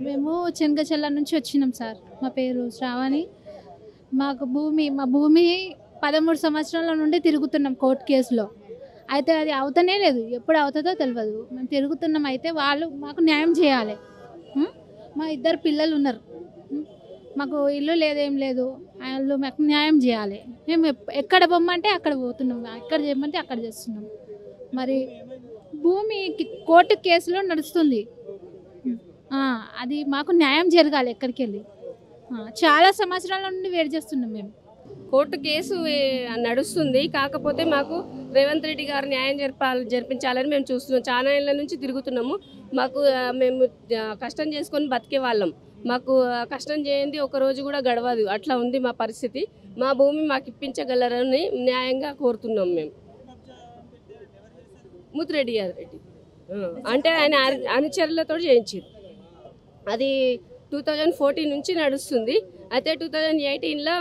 మేము చెనగచెల్ల నుంచి వచ్చినాం సార్. మా పేరు శ్రావణి. మా భూమి 13 సంవత్సరాల నుండి తిరుగుతున్నాం కోర్టు కేసులో. అయితే అది అవుతనే లేదు. ఎప్పుడు అవుతుందో తెలియదు. మేము తిరుగుతున్నాం. అయితే వాళ్ళు మాకు న్యాయం చేయాలి. మా 2 పిల్లలు ఉన్నారు. మాకు ఇల్లు లేదేం లేదు. వాళ్ళు మాకు న్యాయం చేయాలి. మేము ఎక్కడ పొమ్మంటే అక్కడ పోతున్నాం, ఎక్కడ చేయమంటే అక్కడ చేస్తున్నాం. మరి భూమి కోర్టు కేసులో నడుస్తుంది. అది మాకు న్యాయం జరగాలి. ఎక్కడికి వెళ్ళి చాలా సంవత్సరాల నుండి వెయిట్ చేస్తున్నాం. మేము కోర్టు కేసు నడుస్తుంది. కాకపోతే మాకు రేవంత్ రెడ్డి గారు న్యాయం జరిపించాలని మేము చూస్తున్నాం. చాలా ఏళ్ళ నుంచి తిరుగుతున్నాము. మేము కష్టం చేసుకొని బతికే వాళ్ళం. మాకు కష్టం చేయండి ఒక రోజు కూడా గడవదు. అట్లా ఉంది మా పరిస్థితి. మా భూమి మాకు ఇప్పించగలరని న్యాయంగా కోరుతున్నాం మేము. ముత్తిరెడ్డి గారు అంటే ఆయన అనుచరులతో చేయించారు. అది 2014 నుంచి నడుస్తుంది. అయితే 2018లో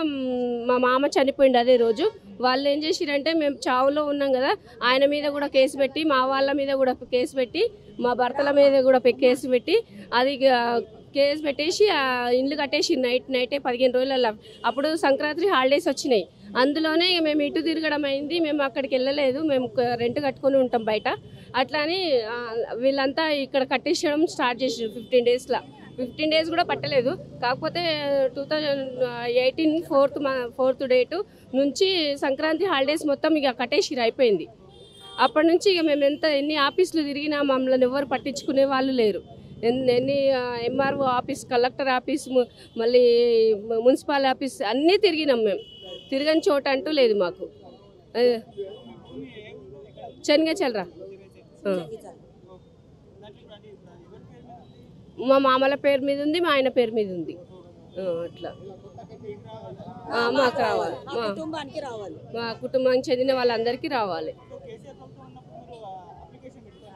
మా మామ చనిపోయింది అదే రోజు. వాళ్ళు ఏం చేసిరంటే మేము చావులో ఉన్నాం కదా, ఆయన మీద కూడా కేసు పెట్టి, మా వాళ్ళ మీద కూడా కేసు పెట్టి, మా భర్తల మీద కూడా కేసు పెట్టి, అది కేసు పెట్టేసి ఇండ్లు కట్టేసి నైటే 15 రోజులలో. అప్పుడు సంక్రాంతి హాలిడేస్ వచ్చినాయి. అందులోనే మేము ఇటు తిరగడం అయింది. మేము అక్కడికి వెళ్ళలేదు. మేము రెంట్ కట్టుకొని ఉంటాం బయట. అట్లా అని వీళ్ళంతా ఇక్కడ కట్టేసడం స్టార్ట్ చేసారు 15 డేస్లో. 15 డేస్ కూడా పట్టలేదు. కాకపోతే 2018 4th డేటు నుంచి సంక్రాంతి హాలిడేస్ మొత్తం ఇక కట్టేసిరు అయిపోయింది. అప్పటి నుంచి ఇక మేము ఎన్ని ఆఫీసులు తిరిగినా మమ్మల్ని ఎవరు పట్టించుకునే వాళ్ళు లేరు. ఎన్ని ఎంఆర్ఓ ఆఫీస్, కలెక్టర్ ఆఫీస్, మళ్ళీ మున్సిపల్ ఆఫీస్ అన్నీ తిరిగినాం. మేము తిరగని చోట అంటూ లేదు మాకు. చెనగచెల్ల మా మామల పేరు మీద ఉంది, మా ఆయన పేరు మీద ఉంది. అట్లా మాకు రావాలి. మా కుటుంబానికి చెందిన వాళ్ళందరికీ రావాలి.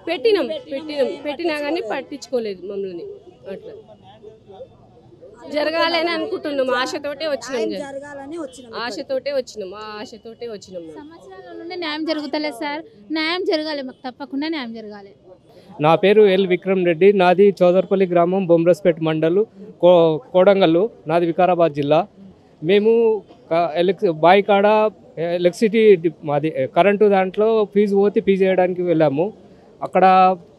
పెట్టినా కానీ పట్టించుకోలేదు మమ్మల్ని. అట్లా జరగాలి అని అనుకుంటున్నాం. ఆశతోటే వచ్చినాం. ఆశతోటే వచ్చినాం. సంవత్సరాల నుండి న్యాయం జరుగుతలేదు సార్. న్యాయం జరగాలి. మాకు తప్పకుండా న్యాయం జరగాలి. నా పేరు ఎల్ విక్రమ్ రెడ్డి. నాది చౌదర్పల్లి గ్రామం, బొమ్రస్పేట్ మండలు, కోడంగల్లు. నాది వికారాబాద్ జిల్లా. మేము బాయికాడ ఎలక్ట్రిసిటీ మాది కరెంటు దాంట్లో ఫీజు వేయడానికి వెళ్ళాము. అక్కడ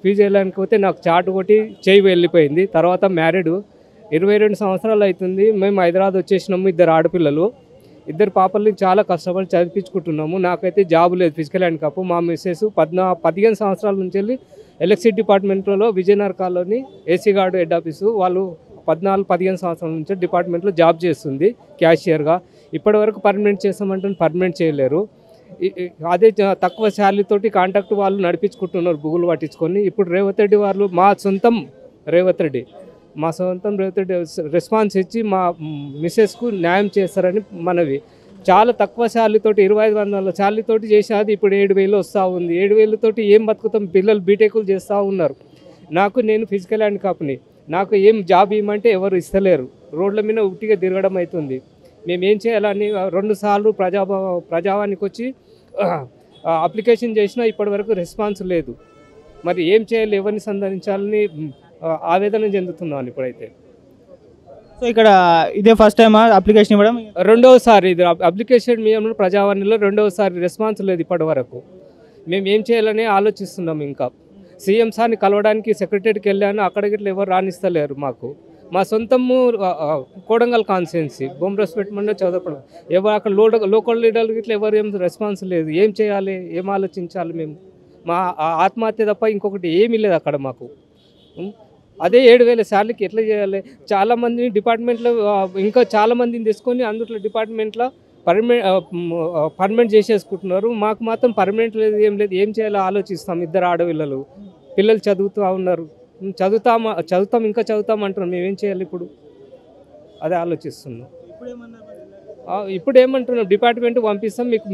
ఫీజు వేయడానికి పోతే నాకు చాటు కొట్టి చేయి వెళ్ళిపోయింది. తర్వాత మ్యారీడ్ 22 సంవత్సరాలు అవుతుంది. మేము హైదరాబాద్ వచ్చేసినాము. 2 ఆడపిల్లలు, 2 పాపల్ని చాలా కష్టపడి చదివించుకుంటున్నాము. నాకైతే జాబ్ లేదు, ఫిజికల్ హ్యాండిక్యాప్. మా మిస్సెస్ 15 సంవత్సరాల నుంచి వెళ్ళి ఎలక్ట్రిసిటీ డిపార్ట్మెంట్లో Vijayanagar colony AC guard head office వాళ్ళు 14-15 సంవత్సరాల నుంచి డిపార్ట్మెంట్లో జాబ్ చేస్తుంది క్యాషియర్గా. ఇప్పటివరకు పర్మనెంట్ చేస్తామంటే పర్మనెంట్ చేయలేరు. అదే తక్కువ శాలరీతోటి కాంట్రాక్ట్ వాళ్ళు నడిపించుకుంటున్నారు బుగులు పట్టించుకొని. ఇప్పుడు రేవంత్ రెడ్డి వాళ్ళు మా సొంతం రేవంత్ రెడ్డి రెస్పాన్స్ ఇచ్చి మా మిస్సెస్కు న్యాయం చేస్తారని మనవి. చాలా తక్కువ శాలరీతోటి 2500 శాలరీతోటి చేసేది ఇప్పుడు 7000 వస్తూ ఉంది. 7000తోటి ఏం బతుకుతాం? పిల్లలు బీటెక్లు చేస్తూ ఉన్నారు. నేను ఫిజికల్ హ్యాండిక్యాప్ని. నాకు ఏం జాబ్ ఇవ్వమంటే ఎవరు ఇస్తలేరు. రోడ్ల మీద ఉట్టిగా తిరగడం అవుతుంది. మేమేం చేయాలని 2 సార్లు ప్రజావానికి వచ్చి అప్లికేషన్ చేసినా ఇప్పటివరకు రెస్పాన్స్ లేదు. మరి ఏం చేయాలి, ఎవరిని సంధానించాలని ఆవేదన చెందుతున్నాను ఇప్పుడైతే. సో ఇక్కడ ఇదే ఫస్ట్ టైం అప్లికేషన్ ఇవ్వడం? రెండవసారి. ఇది అప్లికేషన్ మేము ప్రజావాణిలో రెండవసారి రెస్పాన్స్ లేదు ఇప్పటి వరకు. మేము ఏం చేయాలని ఆలోచిస్తున్నాం. ఇంకా సీఎం సార్ని కలవడానికి సెక్రటరీకి వెళ్ళాను. అక్కడికి ఎవరు రాణిస్తలేరు మాకు. మా సొంతము కోడంగల్ కాన్స్టిట్యున్సీ, బొమ్రస్పేట్ మండలం, చౌదర్పల్లి. ఎవరు అక్కడ లోకల్ లీడర్కి ఇట్లా ఎవరు ఏం రెస్పాన్స్ లేదు. ఏం చేయాలి, ఏం ఆలోచించాలి? మేము మా ఆత్మహత్య తప్ప ఇంకొకటి ఏమీ లేదు అక్కడ మాకు. అదే 7000 శాలరీకి ఎట్లా చేయాలి? చాలామందిని డిపార్ట్మెంట్లో ఇంకా చాలామందిని తీసుకొని అందులో డిపార్ట్మెంట్లో పర్మనెంట్ చేసేసుకుంటున్నారు. మాకు మాత్రం పర్మనెంట్ లేదు, ఏం లేదు. ఏం చేయాలో ఆలోచిస్తాం. 2 ఆడపిల్లలు, పిల్లలు చదువుతూ ఉన్నారు. ఇంకా చదువుతాం అంటున్నాం. మేమేం చేయాలి ఇప్పుడు? అదే ఆలోచిస్తున్నాం. ఇప్పుడు ఏమంటున్నాం, డిపార్ట్మెంట్ పంపిస్తాం, మీకు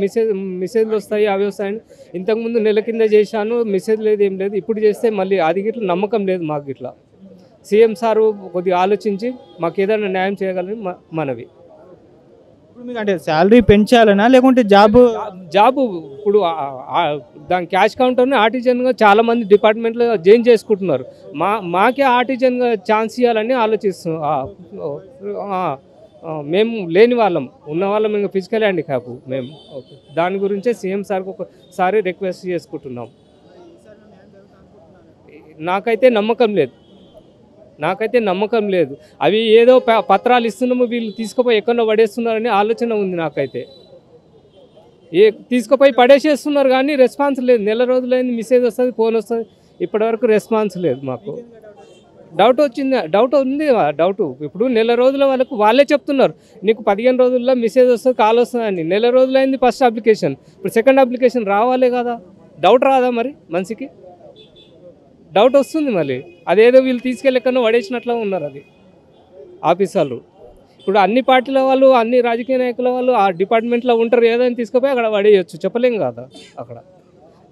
మెసేజ్లు వస్తాయి, అవి వస్తాయని. ఇంతకుముందు నెల కింద చేశాను, మెసేజ్ లేదు, ఏం లేదు. ఇప్పుడు చేస్తే మళ్ళీ అది గిట్లా నమ్మకం లేదు మాకు. ఇట్లా సీఎం సారు కొద్దిగా ఆలోచించి మాకు ఏదైనా న్యాయం చేయగలని మనవి. ఇప్పుడు మీకు అంటే శాలరీ పెంచాలనా లేకుంటే జాబు ఇప్పుడు దాని క్యాష్ కౌంటర్ని ఆర్టిజన్గా చాలామంది డిపార్ట్మెంట్లో జాయిన్ చేసుకుంటున్నారు. మాకే ఆర్టిజన్గా ఛాన్స్ ఇవ్వాలని ఆలోచిస్తున్నాం. మేము లేని వాళ్ళం, ఉన్న వాళ్ళం ఇంకా ఫిజికల్ హ్యాండిక్యాప్ మేము. ఓకే, దాని గురించే సీఎం సార్కి ఒకసారి రిక్వెస్ట్ చేసుకుంటున్నాం. నాకైతే నమ్మకం లేదు. అవి ఏదో పత్రాలు ఇస్తున్నాము, వీళ్ళు తీసుకుపోయి ఎక్కడో పడేస్తున్నారని ఆలోచన ఉంది నాకైతే. తీసుకుపోయి పడేసేస్తున్నారు కానీ రెస్పాన్స్ లేదు. నెల రోజులైంది, మెసేజ్ వస్తుంది, ఫోన్ వస్తుంది, ఇప్పటివరకు రెస్పాన్స్ లేదు. మాకు డౌట్ ఉంది. ఇప్పుడు నెల రోజుల వరకు వాళ్ళే చెప్తున్నారు, నీకు 15 రోజుల్లో మెసేజ్ వస్తుంది, కాల్ వస్తుంది అని. నెల రోజులైంది ఫస్ట్ అప్లికేషన్, ఇప్పుడు సెకండ్ అప్లికేషన్ రావాలే కదా. డౌట్ రాదా మరి? మనిషికి డౌట్ వస్తుంది. మళ్ళీ అదేదో వీళ్ళు తీసుకెళ్ళకన్నా పడేసినట్లు ఉన్నారు అది ఆఫీసర్లు. ఇప్పుడు అన్ని పార్టీల వాళ్ళు, అన్ని రాజకీయ నాయకుల వాళ్ళు ఆ డిపార్ట్మెంట్లో ఉంటారు, ఏదైనా తీసుకుపోయి అక్కడ పడేయచ్చు, చెప్పలేం కదా. అక్కడ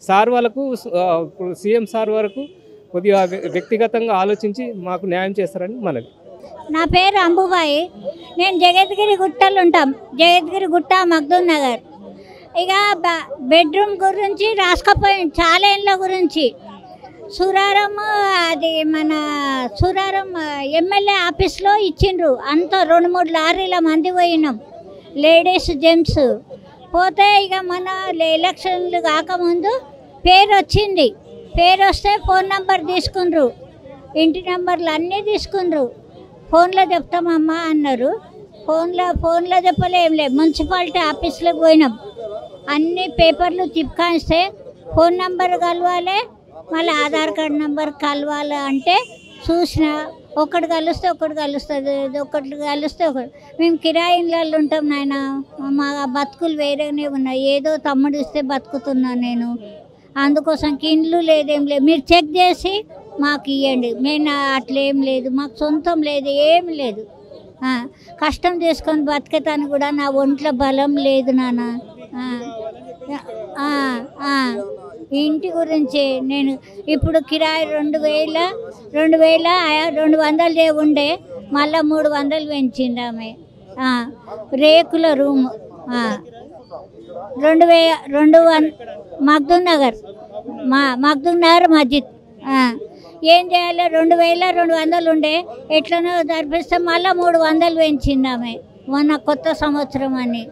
సార్ వాళ్ళకు, ఇప్పుడు సీఎం సార్ వరకు కొద్దిగా వ్యక్తిగతంగా ఆలోచించి మాకు న్యాయం చేస్తారని మనవి. నా పేరు అంబుబాయి. నేను జగద్గిరి గుట్టలు ఉంటాం, జగద్గిరి గుట్ట, మగ్దూమ్ నగర్. ఇక బెడ్రూమ్ గురించి రాసుకపోయి చాలా ఏళ్ళ గురించి సురారం, అది మన సురారం ఎమ్మెల్యే ఆఫీస్లో ఇచ్చిండ్రు. అంతా 2-3 లారీల మంది పోయినాం, లేడీస్ జెంట్స్ పోతే. ఇక మన ఎలక్షన్లు కాకముందు పేరు వచ్చింది. పేరు వస్తే ఫోన్ నెంబర్ తీసుకుండ్రు, ఇంటి నెంబర్లు అన్నీ తీసుకుండ్రు. ఫోన్లో చెప్తామమ్మా అన్నారు. ఫోన్లో చెప్పలే, ఏం లేదు. మున్సిపాలిటీ ఆఫీస్లోకి పోయినాం, అన్ని పేపర్లు తిప్పుకాస్తే ఫోన్ నెంబర్ కలవాలి, మళ్ళీ ఆధార్ కార్డు నెంబర్ కలవాలి అంటే చూసిన ఒకటి కలిస్తే ఒకటి కలుస్తుంది, మేము కిరాయి ఇళ్ళల్లో ఉంటాం నాయన. మా బతుకులు వేరేనే ఉన్నాయి, ఏదో తమ్ముడు ఇస్తే బతుకుతున్నాను నేను. అందుకోసం ఇండ్లు లేదేం లేదు, మీరు చెక్ చేసి మాకు ఇవ్వండి. మేము అట్లేం లేదు, మాకు సొంతం లేదు, ఏమి లేదు. కష్టం చేసుకొని బతికేతాను కూడా నా ఒంట్లో బలం లేదు నాన్న. ఇంటి గురించి నేను ఇప్పుడు కిరాయి 2,200 ఉండే, మళ్ళీ 300 పెంచింది ఆమె. రేకుల రూము 2,200 మగ్దూమ్ నగర్ మస్జిద్. ఏం చేయాలి? 2,200 ఉండే, ఎట్లనో జరిపిస్తే మళ్ళీ 300 పెంచింది ఆమె మొన్న కొత్త సంవత్సరం అని.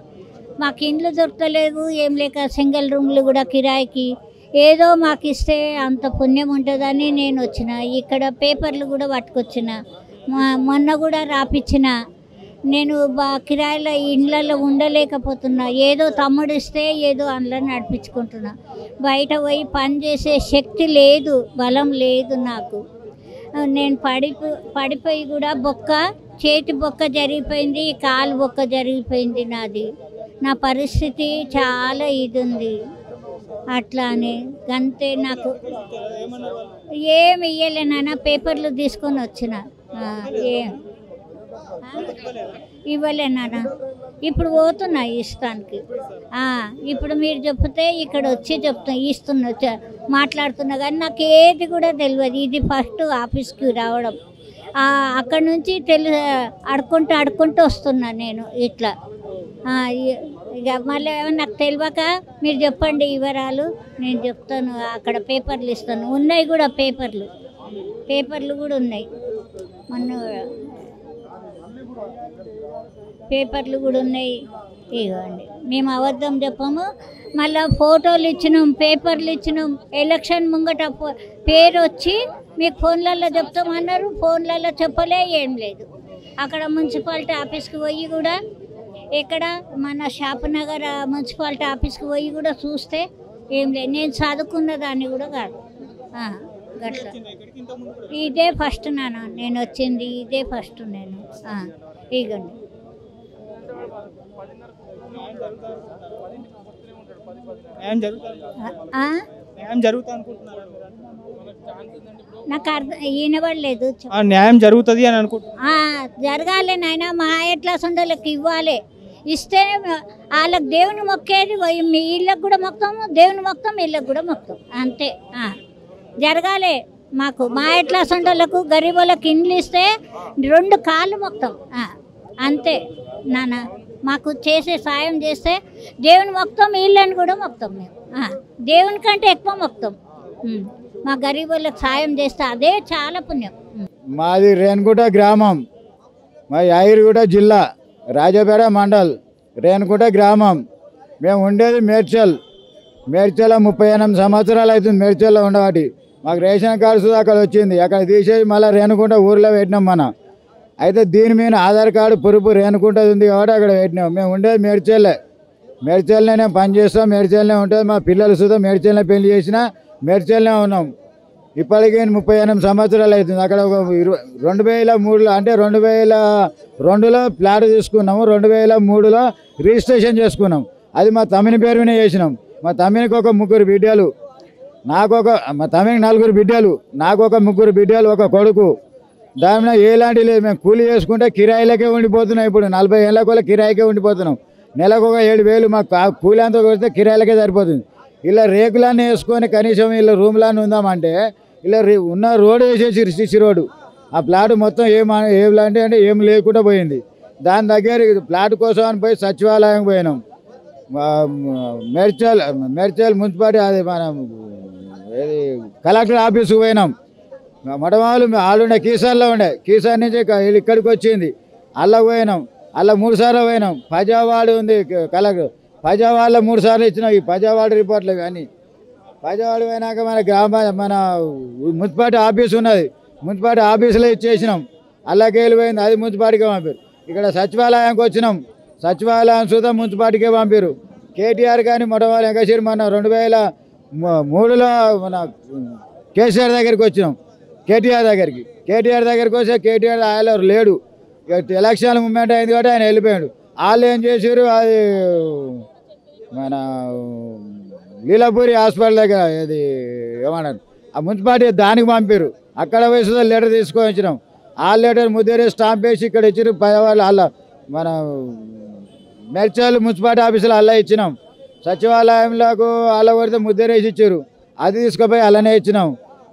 మాకు ఇండ్లు దొరకలేదు, ఏం లేక సింగిల్ రూమ్లు కూడా కిరాయికి. ఏదో మాకు ఇస్తే అంత పుణ్యం ఉంటుందని నేను వచ్చిన. ఇక్కడ పేపర్లు కూడా పట్టుకొచ్చిన, మొన్న కూడా రాపిచ్చిన. నేను కిరాయిల ఇండ్లలో ఉండలేకపోతున్నా, ఏదో తమ్ముడు ఇస్తే ఏదో అందులో నడిపించుకుంటున్నా. బయట పోయి పని చేసే శక్తి లేదు, బలం లేదు నాకు. నేను పడిపోయి కూడా చేతి బొక్క జరిగిపోయింది, కాలు బొక్క జరిగిపోయింది నాది. నా పరిస్థితి చాలా ఇది ఉంది. అట్లా అని అంతే. నాకు ఏమి ఇవ్వలేనా, పేపర్లు తీసుకొని వచ్చిన, ఏం ఇవ్వలేనా. ఇప్పుడు పోతున్నా ఇష్టానికి. ఇప్పుడు మీరు చెప్తే ఇక్కడ వచ్చి మాట్లాడుతున్నా కానీ నాకు ఏది కూడా తెలియదు. ఇది ఫస్ట్ ఆఫీస్కి రావడం, అక్కడ నుంచి ఆడుకుంటూ వస్తున్నా నేను ఇట్లా. ఇక మళ్ళీ నాకు తెలియక మీరు చెప్పండి వివరాలు, నేను చెప్తాను. అక్కడ పేపర్లు ఇస్తాను, ఉన్నాయి కూడా పేపర్లు కూడా ఉన్నాయి. మొన్న పేపర్లు కూడా ఉన్నాయి. ఇవ్వండి, మేము అబద్ధం చెప్పము. మళ్ళీ ఫోటోలు ఇచ్చినాం, పేపర్లు ఇచ్చినాం. ఎలక్షన్ ముంగట పేరు వచ్చి మీకు ఫోన్లలో చెప్తామన్నారు, ఫోన్లలో చెప్పలే, ఏం లేదు. అక్కడ మున్సిపాలిటీ ఆఫీస్కి పోయి కూడా, ఇక్కడ మన షాపునగర్ మున్సిపాలిటీ ఆఫీస్కి పోయి కూడా చూస్తే ఏం లేదు. నేను చదువుకున్న దాన్ని కూడా కాదు. గట్లా ఇదే ఫస్ట్ నాన్న నేను వచ్చింది, ఇదే ఫస్ట్ నేను. ఇగండి నాకు అర్థం వినబడలేదు. న్యాయం జరుగుతుంది అని అనుకుంటున్నా. జరగాలి నాయన. మా ఎట్లా సొంతలకు ఇవ్వాలి, ఇస్తే వాళ్ళకి దేవుని మొక్కేది. మీ ఇళ్ళకు కూడా మొక్తాము, దేవుని మొక్తాం, ఇళ్ళకు కూడా మొక్తాం, అంతే. జరగాలి మాకు. మా ఎట్లా సొంతలకు గరీబులకు ఇండ్లు ఇస్తే 2 కాళ్ళు మొక్తాం, అంతే నాన్న. మాకు చేసే సాయం చేస్తే దేవుని మొక్తాం, వీళ్ళని కూడా మొక్తాం మేము. దేవుని కంటే ఎక్కువ మొక్తాం. మా గరీబులకు సాయం చేస్తే అదే చాలా పుణ్యం. మాది రేణుగుంట గ్రామం, మా యాగిరిగుట్ట జిల్లా, రాజపేట మండల్, రేణుగుంట గ్రామం. మేము ఉండేది మేడ్చల్. మేడ్చల్లో 38 సంవత్సరాలు అవుతుంది మేడ్చల్లో ఉండవాటి. మాకు రేషన్ కార్డు సుధా అక్కడ వచ్చింది, అక్కడ తీసేసి మళ్ళీ రేణుగుంట ఊర్లో పెట్టినాం మనం. అయితే దీని మీద ఆధార్ కార్డు పురుపు రేణుగుంట ఉంది కాబట్టి అక్కడ పెట్టినాం. మేము ఉండేది మేడ్చల్లే. మేడ్చల్నే నేను పని చేస్తాం, మేడ్చల్నే ఉంటుంది. మా పిల్లలు సుధా మేడ్చల్నే పెళ్లి చేసినా మేడ్చల్నే ఉన్నాం. ఇప్పటికీ 38 సంవత్సరాలు అవుతుంది. అక్కడ ఒక 2003లో అంటే 2002లో ప్లాట్ తీసుకున్నాము, 2003లో రిజిస్ట్రేషన్ చేసుకున్నాం. అది మా తమ్మిని పేరు మీద చేసినాం. మా తమ్మినికి ఒక 3 బిడ్డలు, మా తమ్మికి 4 బిడ్డలు, నాకు ఒక 3 బిడ్డలు, ఒక కొడుకు. దాని ఎలాంటి లేదు. మేము కూలి చేసుకుంటే కిరాయిలకే ఉండిపోతున్నాం. ఇప్పుడు 40 ఏళ్ళ కూడా కిరాయికే ఉండిపోతున్నాం. నెలకు ఒక 7,000 మాకు కూలి అంతా కొడితే కిరాయిలకే సరిపోతుంది. ఇలా రేకులన్నీ వేసుకొని కనీసం ఇలా రూమ్లన్నీ ఉందామంటే ఇలా ఉన్న రోడ్డు వేసేసి సిసి రోడ్డు. ఆ ప్లాట్ మొత్తం ఏమిలాంటి అంటే ఏం లేకుండా పోయింది. దాని దగ్గర ప్లాట్ కోసం అని పోయి సచివాలయం పోయినాం. మేడ్చల్ మున్సిపాలిటీ అది మనం ఏది కలెక్టర్ ఆఫీస్కి పోయినాం. మొట్టమొదలు ఆడుండే కీసార్లో ఉండే, కీసార్ నుంచి ఇక్కడికి వచ్చింది. అలా పోయినాం, అలా 3 సార్లు పోయినాం. పజావాడు ఉంది కలెక్టర్, పజావాడలో 3 సార్లు ఇచ్చినాం ఈ పజావాడ రిపోర్ట్లు. కానీ పజావాడ పోయినాక మన మున్సిపాలిటీ ఆఫీస్ ఉన్నది, మున్సిపాలిటీ ఆఫీసులో ఇచ్చేసినాం. అల్లకి వెళ్ళిపోయింది, అది మున్సిపాలిటీకే పంపారు. ఇక్కడ సచివాలయానికి వచ్చినాం, సచివాలయం సుధా మున్సిపాలిటీకే పంపారు. కేటీఆర్ కానీ మొట్టమొదటి ఎంకసేరి మన 2003లో మన కేసీఆర్ దగ్గరికి వచ్చినాం. కేటీఆర్ దగ్గరికి వస్తే కేటీఆర్ ఆయన లేడు. ఎలక్షన్ మూమెంట్ అయింది కాబట్టి ఆయన వెళ్ళిపోయాడు. వాళ్ళు ఏం చేశారు, అది మన లీలాపూరి హాస్పిటల్ దగ్గర ఇది ఏమన్నారు ఆ మున్సిపాలిటీ దానికి పంపారు. అక్కడ వయసులో లెటర్ తీసుకొని వచ్చినాం. ఆ లెటర్ ముద్దేరే స్టాంప్ వేసి ఇక్కడ ఇచ్చారు. వాళ్ళు అలా మన మేడ్చల్ మున్సిపాలిటీ ఆఫీసులో అలా ఇచ్చినాం. సచివాలయంలోకి అలా కొడితే ముద్దేరేసి ఇచ్చారు, అది తీసుకుపోయి అలానే ఇచ్చినాం.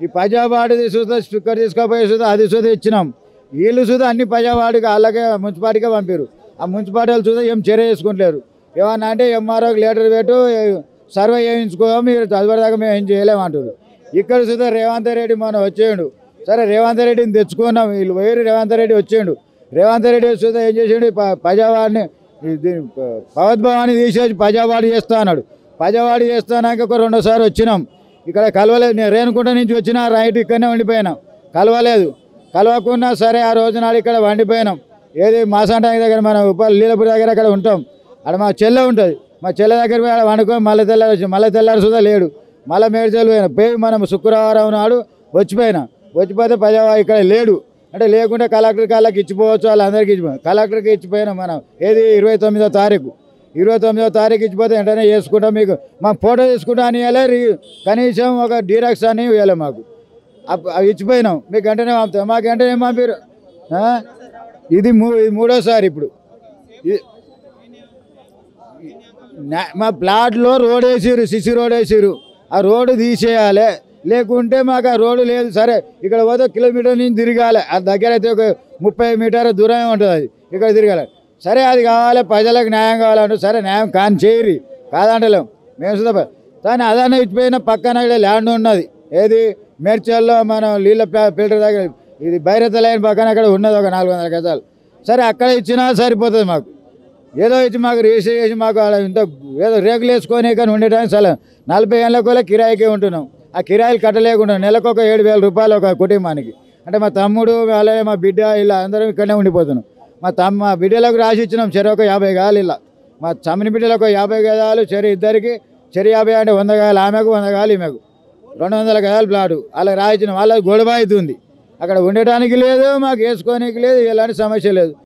ఈ పజావాడు చూస్తే స్టిక్కర్ తీసుకుపోయి చూస్తే అది చూస్తే ఇచ్చినాం. వీళ్ళు చూస్తే అన్ని పజావాడికి అలాగే మున్సిపాలిటీగా పంపారు. ఆ మున్సిపాలిటీలు చూస్తే ఏం చర్య చేసుకుంటలేరు. ఏమన్నా అంటే ఎంఆర్ఓకి లెటర్ పెట్టు, సర్వే చేయించుకో, మీరు చదివేదాకా మేము ఏం చేయలేమంటారు. ఇక్కడ చూస్తే రేవంత్ రెడ్డి మనం వచ్చేయండు. సరే రేవంత్ రెడ్డిని తెచ్చుకున్నాం, వీళ్ళు పోయి రేవంత్ రెడ్డి వచ్చేయండు. రేవంత్ రెడ్డి చూస్తే ఏం చేసాడు, పజావాడిని భగవద్భవాన్ని తీసేసి పజావాడి చేస్తా అన్నాడు. పజావాడి చేస్తానాక ఒక 2వ సారి వచ్చినాం. ఇక్కడ కలవలేదు. నేను రేణుగుంట నుంచి వచ్చినా రైట్ ఇక్కడనే వండిపోయినాం, కలవలేదు. కలవకున్నా సరే ఆ రోజు నాడు ఇక్కడ వండిపోయినాం. ఏది మాసాంటానికి దగ్గర మన లీలాపూర్ దగ్గర అక్కడ ఉంటాం. అక్కడ మా చెల్లె ఉంటుంది, మా చెల్లె దగ్గర పోయి అక్కడ వండుకొని మళ్ళీ తెల్లారి సుధా లేడు. మళ్ళీ మేడ్చల్ పోయి మనం శుక్రవారం నాడు వచ్చిపోతే పజావా ఇక్కడ లేడు. అంటే లేకుంటే కలెక్టర్ కాళ్ళకి ఇచ్చిపోవచ్చు, వాళ్ళందరికీ ఇచ్చిపోయాం. కలెక్టర్కి ఇచ్చిపోయినాం మనం. ఏది 29వ తారీఖు ఇచ్చిపోతే వెంటనే చేసుకుంటాం. మీకు మాకు ఫోటో తీసుకుంటా అని ఇవ్వాలి, కనీసం ఒక డీరాక్స్ అని ఇవ్వాలి మాకు. అవి ఇచ్చిపోయినాం. మీకు వెంటనే పంపుతాం, మాకు వెంటనే ఏం పంపారు. ఇది 3వ సారి. ఇప్పుడు మా ప్లాట్లో రోడ్ వేసిరు, సిసి రోడ్ వేసిరు. ఆ రోడ్డు తీసేయాలి, లేకుంటే మాకు ఆ రోడ్డు లేదు. సరే ఇక్కడ పోతే కిలోమీటర్ నుంచి తిరగాలి, ఆ దగ్గర అయితే ఒక 30 మీటర్ల దూరం ఉంటుంది, అది ఇక్కడ తిరగాలి. సరే అది కావాలి, ప్రజలకు న్యాయం కావాలంటే సరే న్యాయం కానీ చేయరు, కాదంటలేం మేము సుధా. కానీ అదన్నా ఇచ్చిపోయిన పక్కన ఇక్కడ ల్యాండ్ ఉన్నది. ఏది మేడ్చల్లో మనం నీళ్ళ ఫిల్టర్ దగ్గర, ఇది భైరత లైన్ పక్కన అక్కడ ఉన్నది ఒక 400 గజాలు. సరే అక్కడ ఇచ్చినా సరిపోతుంది మాకు. ఏదో ఇచ్చి మాకు రిజిస్టర్ చేసి మాకు ఇంత ఏదో రేకులు వేసుకొని కానీ ఉండేటానికి చాలా 40 ఏళ్ళ కూడా కిరాయికే ఉంటున్నాం. ఆ కిరాయిలు కట్టలేకుండా నెలకు ఒక 7,000 రూపాయలు ఒక కుటుంబానికి. అంటే మా తమ్ముడు అలాగే మా బిడ్డ ఇలా అందరం ఇక్కడనే ఉండిపోతున్నాం. మా బిడ్డలకు రాసి ఇచ్చినాం చెరు ఒక 50 గజాలు. ఇలా మా తమ్ముని బిడ్డలకు 50 గజాలు, చెరు ఇద్దరికి చెరు 50 అంటే 100 గజాలు ఆమెకు, 100 గజాలు ఈమెకు, 200 గజాలు ప్లాటు అలా రాయించినాం. వాళ్ళకి గొడవ అవుతుంది. అక్కడ ఉండటానికి లేదు, మాకు వేసుకోనికి లేదు, ఎలాంటి సమస్య లేదు.